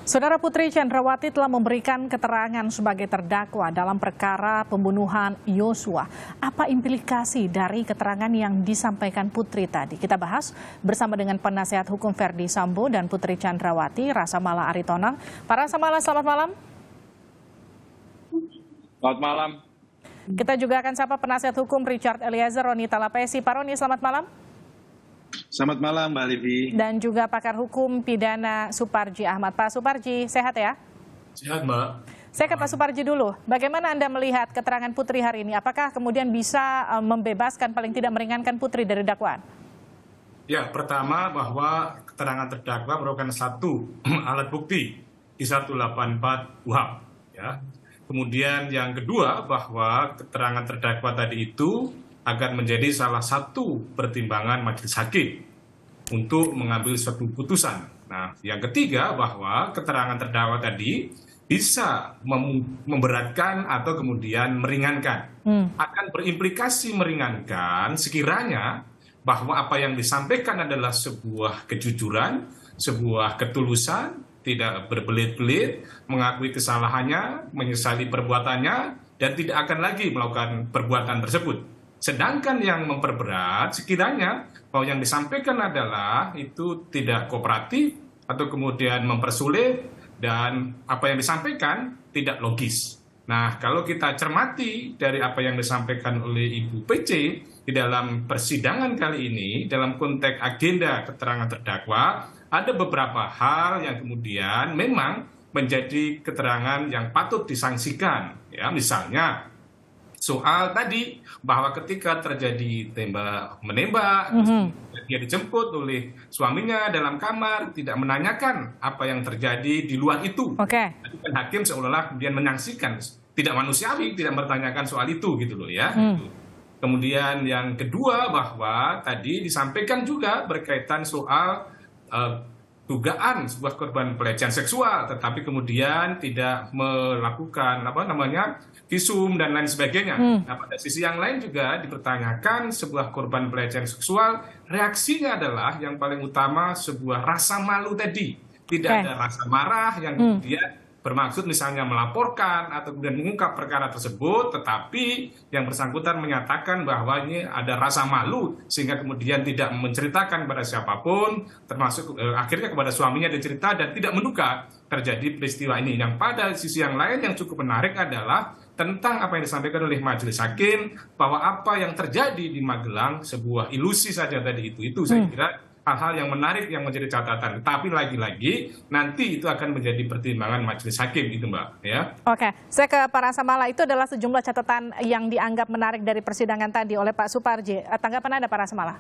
Saudara Putri Chandrawati telah memberikan keterangan sebagai terdakwa dalam perkara pembunuhan Yosua. Apa implikasi dari keterangan yang disampaikan Putri tadi? Kita bahas bersama dengan penasihat hukum Ferdi Sambo dan Putri Chandrawati, Rasamala Aritonang. Pak Rasamala, selamat malam. Selamat malam. Kita juga akan sapa penasihat hukum Richard Eliezer Roni Talapesi. Pak Roni, selamat malam. Selamat malam, Mbak Livi. Dan juga pakar hukum pidana Suparji Ahmad. Pak Suparji, sehat ya? Sehat, Mbak. Saya ke Pak Suparji dulu. Bagaimana Anda melihat keterangan Putri hari ini? Apakah kemudian bisa membebaskan, paling tidak meringankan Putri dari dakwaan? Ya, pertama bahwa keterangan terdakwa merupakan satu alat bukti di 184 KUHP. Ya. Kemudian yang kedua bahwa keterangan terdakwa tadi itu akan menjadi salah satu pertimbangan majelis hakim untuk mengambil suatu putusan. Nah, yang ketiga bahwa keterangan terdakwa tadi bisa memberatkan atau kemudian meringankan. Akan berimplikasi meringankan sekiranya bahwa apa yang disampaikan adalah sebuah kejujuran, sebuah ketulusan, tidak berbelit-belit, mengakui kesalahannya, menyesali perbuatannya, dan tidak akan lagi melakukan perbuatan tersebut. Sedangkan yang memperberat sekiranya bahwa yang disampaikan adalah itu tidak kooperatif atau kemudian mempersulit dan apa yang disampaikan tidak logis. Nah, kalau kita cermati dari apa yang disampaikan oleh Ibu PC di dalam persidangan kali ini, dalam konteks agenda keterangan terdakwa, ada beberapa hal yang kemudian memang menjadi keterangan yang patut disangsikan. Ya, misalnya soal tadi bahwa ketika terjadi tembak-menembak, dia dijemput oleh suaminya dalam kamar, tidak menanyakan apa yang terjadi di luar itu. Tadi kan hakim seolah-olah kemudian menyaksikan, tidak manusiawi, tidak bertanyakan soal itu gitu loh ya. Kemudian yang kedua bahwa tadi disampaikan juga berkaitan soal dugaan sebuah korban pelecehan seksual, tetapi kemudian tidak melakukan visum dan lain sebagainya. Nah, pada sisi yang lain juga dipertanyakan sebuah korban pelecehan seksual, reaksinya adalah yang paling utama sebuah rasa malu tadi. Tidak ada rasa marah yang kemudian bermaksud misalnya melaporkan atau kemudian mengungkap perkara tersebut, tetapi yang bersangkutan menyatakan bahwa ini ada rasa malu sehingga kemudian tidak menceritakan kepada siapapun, termasuk akhirnya kepada suaminya dicerita dan tidak menduga terjadi peristiwa ini. Yang pada sisi yang lain yang cukup menarik adalah tentang apa yang disampaikan oleh majelis hakim bahwa apa yang terjadi di Magelang sebuah ilusi saja tadi itu saya kira hal-hal yang menarik yang menjadi catatan. Tapi lagi-lagi nanti itu akan menjadi pertimbangan majelis hakim itu, Mbak. Ya. Oke, saya ke Pak Rasamala. Itu adalah sejumlah catatan yang dianggap menarik dari persidangan tadi oleh Pak Suparji. Tanggapan Anda, Pak Rasamala?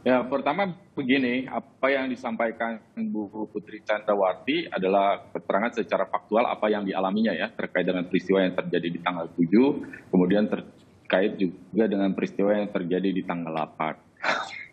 Ya, pertama begini, apa yang disampaikan Bu Putri Chandrawati adalah keterangan secara faktual apa yang dialaminya ya terkait dengan peristiwa yang terjadi di tanggal 7, kemudian terkait juga dengan peristiwa yang terjadi di tanggal 8.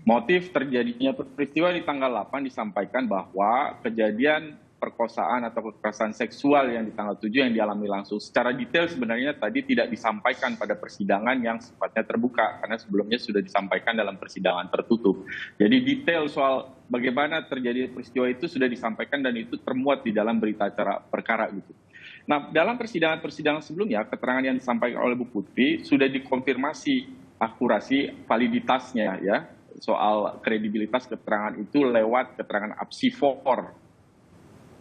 Motif terjadinya peristiwa di tanggal 8 disampaikan bahwa kejadian perkosaan atau kekerasan seksual yang di tanggal 7 yang dialami langsung. Secara detail sebenarnya tadi tidak disampaikan pada persidangan yang sifatnya terbuka, karena sebelumnya sudah disampaikan dalam persidangan tertutup. Jadi detail soal bagaimana terjadi peristiwa itu sudah disampaikan dan itu termuat di dalam berita acara perkara gitu. Nah, dalam persidangan-persidangan sebelumnya, keterangan yang disampaikan oleh Bu Putri sudah dikonfirmasi akurasi validitasnya ya, soal kredibilitas keterangan itu lewat keterangan apsifor,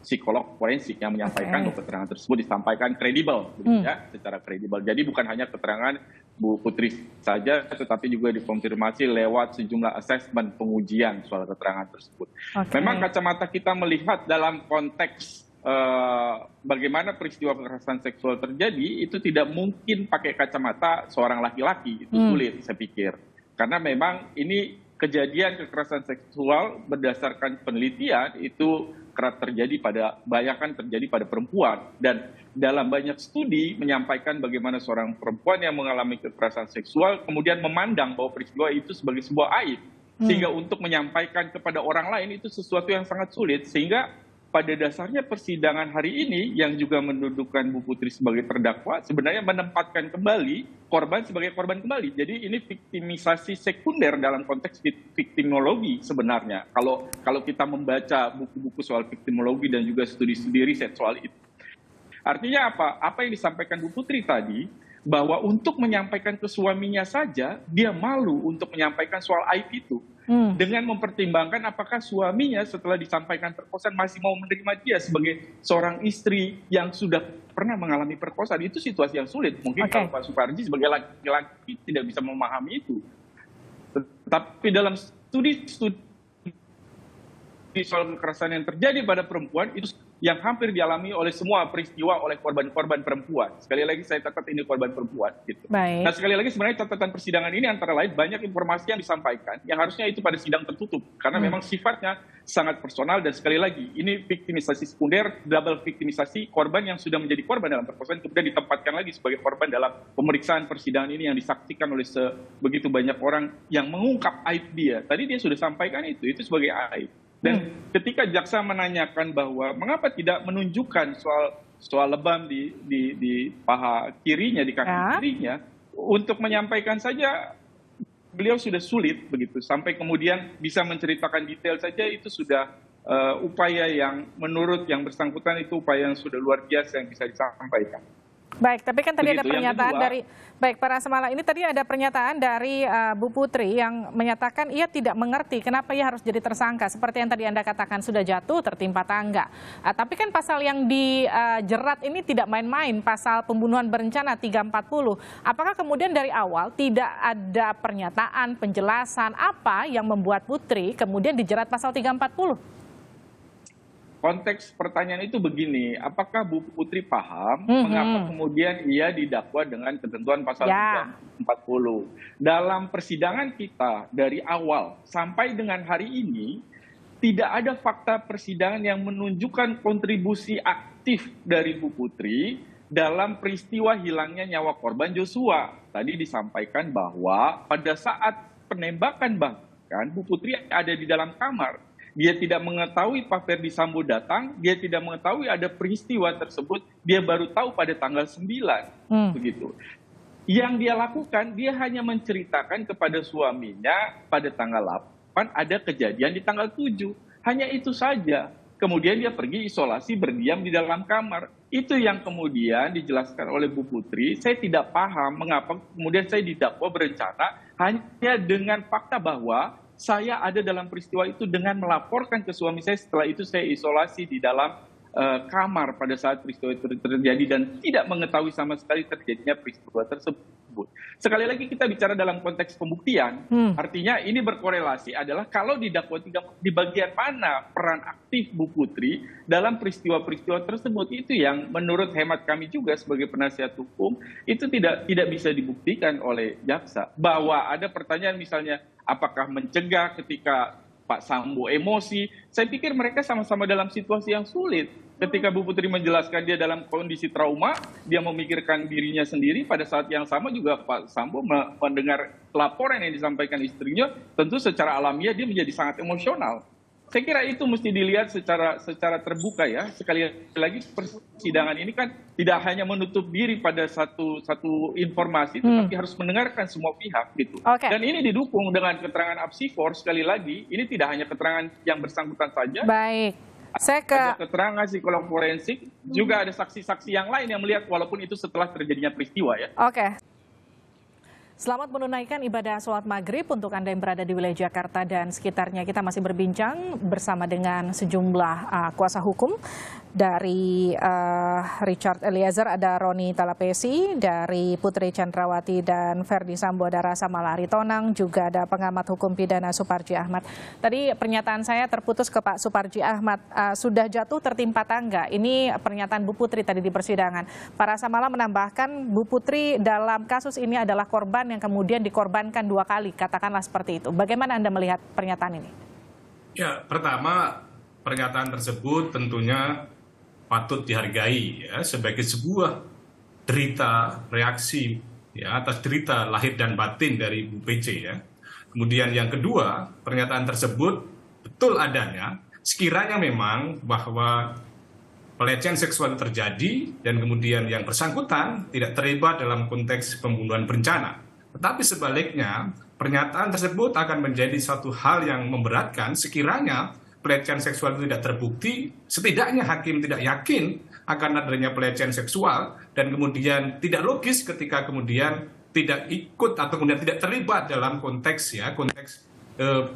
psikolog forensik yang menyampaikan bahwa keterangan tersebut disampaikan kredibel, ya, secara kredibel. Jadi bukan hanya keterangan Bu Putri saja, tetapi juga dikonfirmasi lewat sejumlah asesmen pengujian soal keterangan tersebut. Memang kacamata kita melihat dalam konteks bagaimana peristiwa kekerasan seksual terjadi, itu tidak mungkin pakai kacamata seorang laki-laki, itu sulit saya pikir. Karena memang ini kejadian kekerasan seksual berdasarkan penelitian itu kerap terjadi pada perempuan, dan dalam banyak studi menyampaikan bagaimana seorang perempuan yang mengalami kekerasan seksual kemudian memandang bahwa peristiwa itu sebagai sebuah aib, sehingga untuk menyampaikan kepada orang lain itu sesuatu yang sangat sulit, sehingga pada dasarnya persidangan hari ini yang juga mendudukan Bu Putri sebagai terdakwa sebenarnya menempatkan kembali korban sebagai korban kembali. Jadi ini viktimisasi sekunder dalam konteks viktimologi sebenarnya. Kalau kita membaca buku-buku soal viktimologi dan juga studi-studi riset soal itu. Artinya apa? Apa yang disampaikan Bu Putri tadi, bahwa untuk menyampaikan ke suaminya saja, dia malu untuk menyampaikan soal aib itu. Dengan mempertimbangkan apakah suaminya setelah disampaikan perkosaan masih mau menerima dia sebagai seorang istri yang sudah pernah mengalami perkosaan. Itu situasi yang sulit. Mungkin kalau Pak Suparji sebagai laki-laki tidak bisa memahami itu. Tetapi dalam studi soal kekerasan yang terjadi pada perempuan itu yang hampir dialami oleh semua peristiwa oleh korban-korban perempuan. Sekali lagi saya catat ini korban perempuan. Gitu. Baik. Nah sekali lagi sebenarnya catatan persidangan ini antara lain banyak informasi yang disampaikan yang harusnya itu pada sidang tertutup karena memang sifatnya sangat personal dan sekali lagi ini viktimisasi sekunder, double viktimisasi korban yang sudah menjadi korban dalam perkosaan kemudian ditempatkan lagi sebagai korban dalam pemeriksaan persidangan ini yang disaksikan oleh begitu banyak orang yang mengungkap aib dia. Tadi dia sudah sampaikan itu sebagai aib. Dan ketika jaksa menanyakan bahwa mengapa tidak menunjukkan soal lebam di paha kirinya, di kaki kirinya, untuk menyampaikan saja beliau sudah sulit begitu. Sampai kemudian bisa menceritakan detail saja itu sudah upaya yang menurut yang bersangkutan itu upaya yang sudah luar biasa yang bisa disampaikan. Baik, tapi kan tadi ada Begitu. pernyataan dari, baik Pak Rasamala, ini tadi ada pernyataan dari Bu Putri yang menyatakan ia tidak mengerti kenapa ia harus jadi tersangka. Seperti yang tadi Anda katakan sudah jatuh tertimpa tangga. Tapi kan pasal yang dijerat ini tidak main-main, pasal pembunuhan berencana 340. Apakah kemudian dari awal tidak ada pernyataan, penjelasan apa yang membuat Putri kemudian dijerat pasal 340? Konteks pertanyaan itu begini, apakah Bu Putri paham mengapa kemudian ia didakwa dengan ketentuan pasal 340? Dalam persidangan kita dari awal sampai dengan hari ini, tidak ada fakta persidangan yang menunjukkan kontribusi aktif dari Bu Putri dalam peristiwa hilangnya nyawa korban Joshua. Tadi disampaikan bahwa pada saat penembakan bahkan Bu Putri ada di dalam kamar. Dia tidak mengetahui Pak Ferdi Sambo datang, dia tidak mengetahui ada peristiwa tersebut, dia baru tahu pada tanggal 9. Begitu. Yang dia lakukan, dia hanya menceritakan kepada suaminya pada tanggal 8 ada kejadian di tanggal 7. Hanya itu saja. Kemudian dia pergi isolasi, berdiam di dalam kamar. Itu yang kemudian dijelaskan oleh Bu Putri, saya tidak paham mengapa kemudian saya didakwa berencana hanya dengan fakta bahwa saya ada dalam peristiwa itu dengan melaporkan ke suami saya, setelah itu saya isolasi di dalam kamar pada saat peristiwa itu terjadi dan tidak mengetahui sama sekali terjadinya peristiwa tersebut. Sekali lagi kita bicara dalam konteks pembuktian, artinya ini berkorelasi adalah kalau didakwa di bagian mana peran aktif Bu Putri dalam peristiwa-peristiwa tersebut, itu yang menurut hemat kami juga sebagai penasihat hukum itu tidak bisa dibuktikan oleh jaksa. Bahwa ada pertanyaan misalnya apakah mencegah ketika Pak Sambo emosi, saya pikir mereka sama-sama dalam situasi yang sulit. Ketika Bu Putri menjelaskan dia dalam kondisi trauma, dia memikirkan dirinya sendiri, pada saat yang sama juga Pak Sambo mendengar laporan yang disampaikan istrinya, tentu secara alamiah dia menjadi sangat emosional. Saya kira itu mesti dilihat secara terbuka ya. Sekali lagi persidangan ini kan tidak hanya menutup diri pada satu informasi, tetapi harus mendengarkan semua pihak gitu. Dan ini didukung dengan keterangan apsifor. Sekali lagi, ini tidak hanya keterangan yang bersangkutan saja. Baik, ada keterangan psikolog forensik, juga ada saksi-saksi yang lain yang melihat walaupun itu setelah terjadinya peristiwa ya. Selamat menunaikan ibadah sholat maghrib untuk Anda yang berada di wilayah Jakarta dan sekitarnya. Kita masih berbincang bersama dengan sejumlah kuasa hukum. Dari Richard Eliezer ada Roni Talapesi, dari Putri Chandrawati dan Ferdi Sambo ada Rasamala Aritonang, juga ada pengamat hukum pidana Suparji Ahmad. Tadi pernyataan saya terputus ke Pak Suparji Ahmad, sudah jatuh tertimpa tangga. Ini pernyataan Bu Putri tadi di persidangan. Pak Rasamala menambahkan Bu Putri dalam kasus ini adalah korban yang kemudian dikorbankan 2 kali, katakanlah seperti itu. Bagaimana Anda melihat pernyataan ini? Ya, pertama pernyataan tersebut tentunya patut dihargai ya sebagai sebuah derita reaksi ya atas derita lahir dan batin dari Bu PC ya. Kemudian yang kedua, pernyataan tersebut betul adanya sekiranya memang bahwa pelecehan seksual terjadi dan kemudian yang bersangkutan tidak terlibat dalam konteks pembunuhan berencana. Tetapi sebaliknya, pernyataan tersebut akan menjadi suatu hal yang memberatkan sekiranya pelecehan seksual itu tidak terbukti, setidaknya hakim tidak yakin akan adanya pelecehan seksual dan kemudian tidak logis ketika kemudian tidak ikut atau kemudian tidak terlibat dalam konteks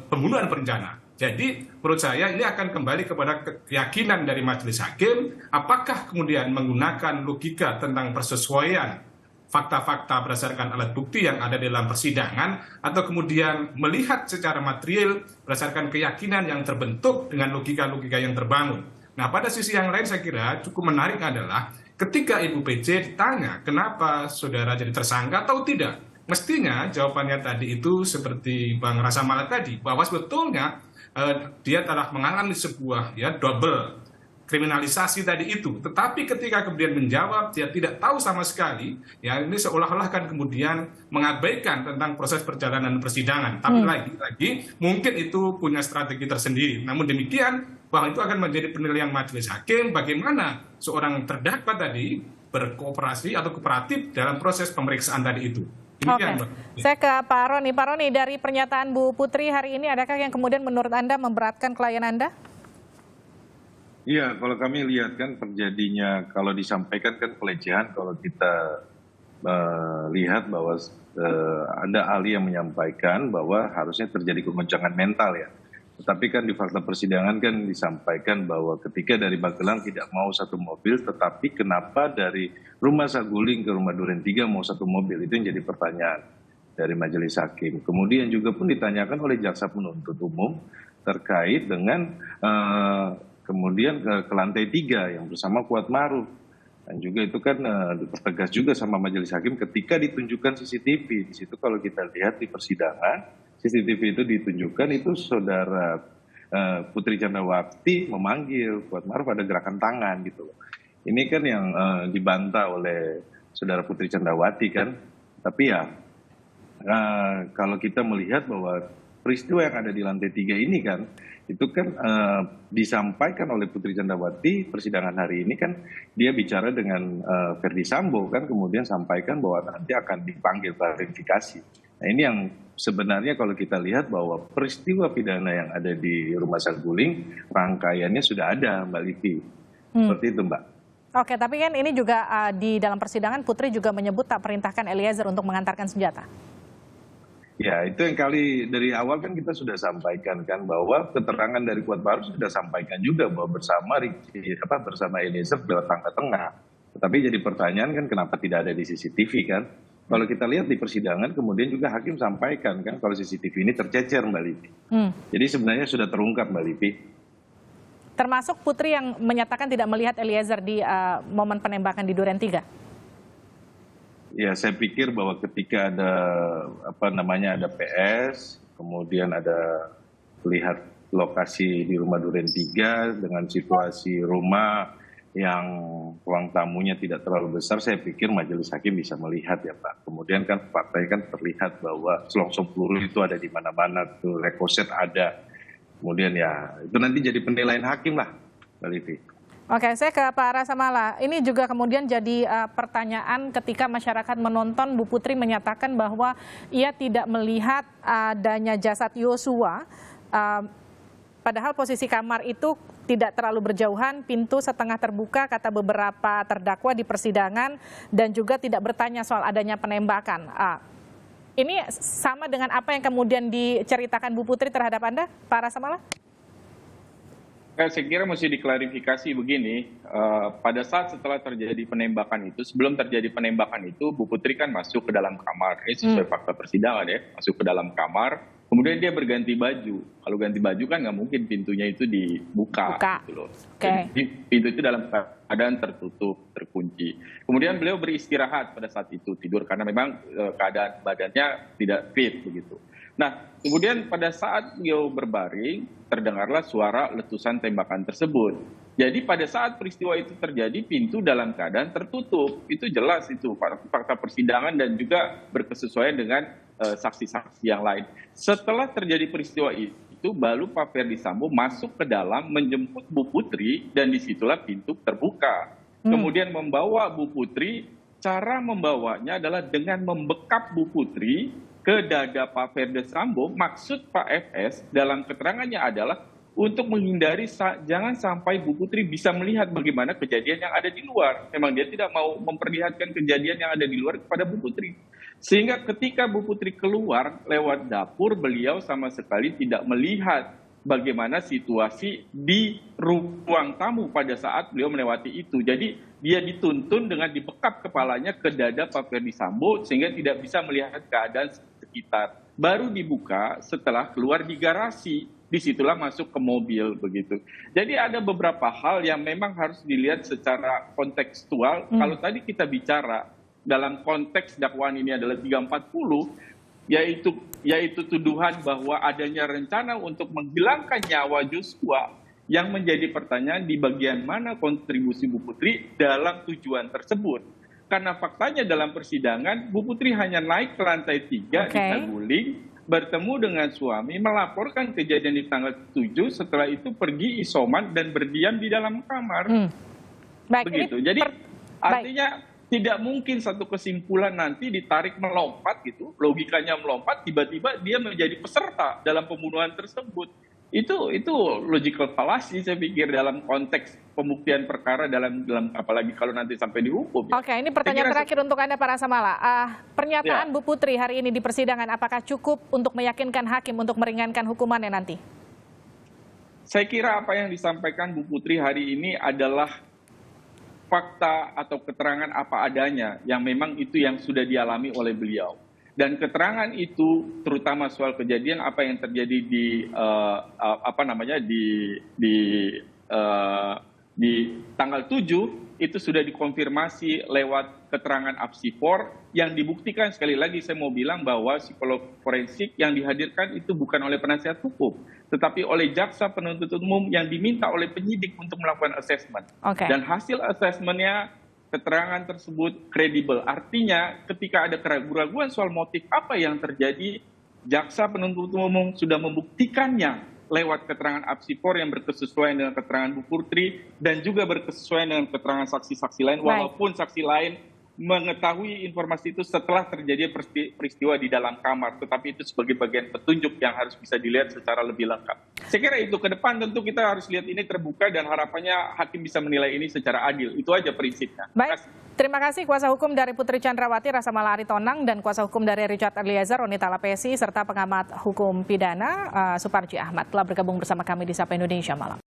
pembunuhan berencana. Jadi menurut saya ini akan kembali kepada keyakinan dari majelis hakim apakah kemudian menggunakan logika tentang persesuaian fakta-fakta berdasarkan alat bukti yang ada dalam persidangan atau kemudian melihat secara material berdasarkan keyakinan yang terbentuk dengan logika-logika yang terbangun. Nah, pada sisi yang lain saya kira cukup menarik adalah ketika Ibu PC ditanya kenapa saudara jadi tersangka atau tidak. Mestinya jawabannya tadi itu seperti Bang Rasa Mala tadi, bahwa sebetulnya dia telah mengalami sebuah double kriminalisasi tadi itu. Tetapi ketika kemudian menjawab dia tidak tahu sama sekali, ini seolah-olah kan kemudian mengabaikan tentang proses perjalanan persidangan. Tapi lagi-lagi mungkin itu punya strategi tersendiri. Namun demikian bahwa itu akan menjadi penilaian majelis hakim bagaimana seorang terdakwa tadi berkooperasi atau kooperatif dalam proses pemeriksaan tadi itu. Oke, saya ke Pak Roni. Pak Roni, dari pernyataan Bu Putri hari ini, adakah yang kemudian menurut Anda memberatkan klien Anda? Iya, kalau kami lihat kan terjadinya, kalau disampaikan kan pelecehan, kalau kita lihat bahwa ada ahli yang menyampaikan bahwa harusnya terjadi kegoncangan mental ya. Tetapi kan di fakta persidangan kan disampaikan bahwa ketika dari Magelang tidak mau satu mobil, tetapi kenapa dari rumah Saguling ke rumah Duren 3 mau satu mobil, itu yang jadi pertanyaan dari majelis hakim. Kemudian juga pun ditanyakan oleh jaksa penuntut umum terkait dengan kemudian ke lantai 3 yang bersama Kuat Maruf. Dan juga itu kan dipertegas juga sama majelis hakim ketika ditunjukkan CCTV. Di situ kalau kita lihat di persidangan, CCTV itu ditunjukkan itu saudara Putri Candrawati memanggil Kuat Maruf, ada gerakan tangan gitu. Ini kan yang dibantah oleh saudara Putri Candrawati kan. Tapi ya kalau kita melihat bahwa peristiwa yang ada di lantai 3 ini kan, itu kan disampaikan oleh Putri Candrawati persidangan hari ini kan dia bicara dengan Verdi Sambo kan, kemudian sampaikan bahwa nanti akan dipanggil klarifikasi. Nah ini yang sebenarnya kalau kita lihat bahwa peristiwa pidana yang ada di rumah Saguling rangkaiannya sudah ada, Mbak Livi. Seperti itu, Mbak. Oke, tapi kan ini juga di dalam persidangan Putri juga menyebut tak perintahkan Eliezer untuk mengantarkan senjata. Ya, itu yang kali dari awal kan kita sudah sampaikan kan bahwa keterangan dari Kuat Maruf sudah sampaikan juga bahwa bersama Eliezer lewat tangga tengah. Tetapi jadi pertanyaan kan kenapa tidak ada di CCTV kan? Kalau kita lihat di persidangan kemudian juga hakim sampaikan kan kalau CCTV ini tercecer, Mbak Livi. Jadi sebenarnya sudah terungkap, Mbak Livi. Termasuk Putri yang menyatakan tidak melihat Eliezer di momen penembakan di Duren 3. Ya, saya pikir bahwa ketika ada ada PS, kemudian ada lihat lokasi di rumah Duren 3 dengan situasi rumah yang ruang tamunya tidak terlalu besar, saya pikir majelis hakim bisa melihat ya Pak. Kemudian kan faktanya kan terlihat bahwa selongsong peluru itu ada di mana-mana, tuh rekoset ada. Kemudian ya itu nanti jadi penilaian hakim lah, Mbak Livi. Oke, saya ke Pak Rasa Mala. Ini juga kemudian jadi pertanyaan ketika masyarakat menonton Bu Putri menyatakan bahwa ia tidak melihat adanya jasad Yosua, padahal posisi kamar itu tidak terlalu berjauhan, pintu setengah terbuka, kata beberapa terdakwa di persidangan, dan juga tidak bertanya soal adanya penembakan. Ini sama dengan apa yang kemudian diceritakan Bu Putri terhadap Anda, Pak Rasa Mala? Saya kira mesti diklarifikasi begini, pada saat setelah terjadi penembakan itu, sebelum terjadi penembakan itu, Bu Putri kan masuk ke dalam kamar, sesuai fakta persidangan ya, masuk ke dalam kamar, kemudian dia berganti baju. Kalau ganti baju kan nggak mungkin pintunya itu dibuka. Gitu loh. Jadi pintu itu dalam keadaan tertutup, terkunci. Kemudian beliau beristirahat pada saat itu, tidur karena memang keadaan badannya tidak fit begitu. Nah, kemudian pada saat beliau berbaring, terdengarlah suara letusan tembakan tersebut. Jadi pada saat peristiwa itu terjadi, pintu dalam keadaan tertutup. Itu jelas itu fakta persidangan dan juga berkesesuaian dengan saksi-saksi yang lain. Setelah terjadi peristiwa itu, itu baru Pak Ferdi Sambo masuk ke dalam menjemput Bu Putri dan disitulah pintu terbuka. Kemudian membawa Bu Putri, cara membawanya adalah dengan membekap Bu Putri ke dada Pak Ferdi Sambo. Maksud Pak FS dalam keterangannya adalah untuk menghindari jangan sampai Bu Putri bisa melihat bagaimana kejadian yang ada di luar. Memang dia tidak mau memperlihatkan kejadian yang ada di luar kepada Bu Putri. Sehingga ketika Bu Putri keluar lewat dapur, beliau sama sekali tidak melihat bagaimana situasi di ruang tamu pada saat beliau melewati itu. Jadi dia dituntun dengan dibekap kepalanya ke dada Pak Ferdi Sambo sehingga tidak bisa melihat keadaan sekitar. Baru dibuka setelah keluar di garasi. Disitulah masuk ke mobil begitu. Jadi ada beberapa hal yang memang harus dilihat secara kontekstual. Kalau tadi kita bicara dalam konteks dakwaan ini adalah 340, yaitu tuduhan bahwa adanya rencana untuk menghilangkan nyawa Joshua, yang menjadi pertanyaan di bagian mana kontribusi Bu Putri dalam tujuan tersebut. Karena faktanya dalam persidangan Bu Putri hanya naik ke lantai 3 di Saguling, bertemu dengan suami, melaporkan kejadian di tanggal 7, setelah itu pergi isoman dan berdiam di dalam kamar. Begitu. Jadi artinya tidak mungkin satu kesimpulan nanti ditarik melompat gitu, logikanya melompat, tiba-tiba dia menjadi peserta dalam pembunuhan tersebut. Itu logical fallacy saya pikir dalam konteks pembuktian perkara dalam apalagi kalau nanti sampai dihukum. Oke, ini pertanyaan terakhir untuk Anda Pak Rasamala. Pernyataan Bu Putri hari ini di persidangan apakah cukup untuk meyakinkan hakim untuk meringankan hukumannya nanti? Saya kira apa yang disampaikan Bu Putri hari ini adalah fakta atau keterangan apa adanya yang memang itu yang sudah dialami oleh beliau. Dan keterangan itu terutama soal kejadian apa yang terjadi di tanggal 7 itu sudah dikonfirmasi lewat keterangan apsifor yang dibuktikan. Sekali lagi saya mau bilang bahwa psikolog forensik yang dihadirkan itu bukan oleh penasihat hukum, tetapi oleh jaksa penuntut umum yang diminta oleh penyidik untuk melakukan asesmen. Dan hasil asesmennya, keterangan tersebut kredibel. Artinya ketika ada keraguan-keraguan soal motif apa yang terjadi, jaksa penuntut umum sudah membuktikannya lewat keterangan apsifor yang berkesesuaian dengan keterangan Bu Putri dan juga berkesesuaian dengan keterangan saksi-saksi lain, walaupun saksi lain mengetahui informasi itu setelah terjadi peristiwa di dalam kamar, tetapi itu sebagai bagian petunjuk yang harus bisa dilihat secara lebih lengkap. Saya kira itu ke depan tentu kita harus lihat ini terbuka dan harapannya hakim bisa menilai ini secara adil. Itu aja prinsipnya. Baik, terima kasih kuasa hukum dari Putri Chandrawati Rasamala Aritonang dan kuasa hukum dari Richard Eliezer Ronita Lapesi serta pengamat hukum pidana Suparji Ahmad telah bergabung bersama kami di Sapa Indonesia Malam.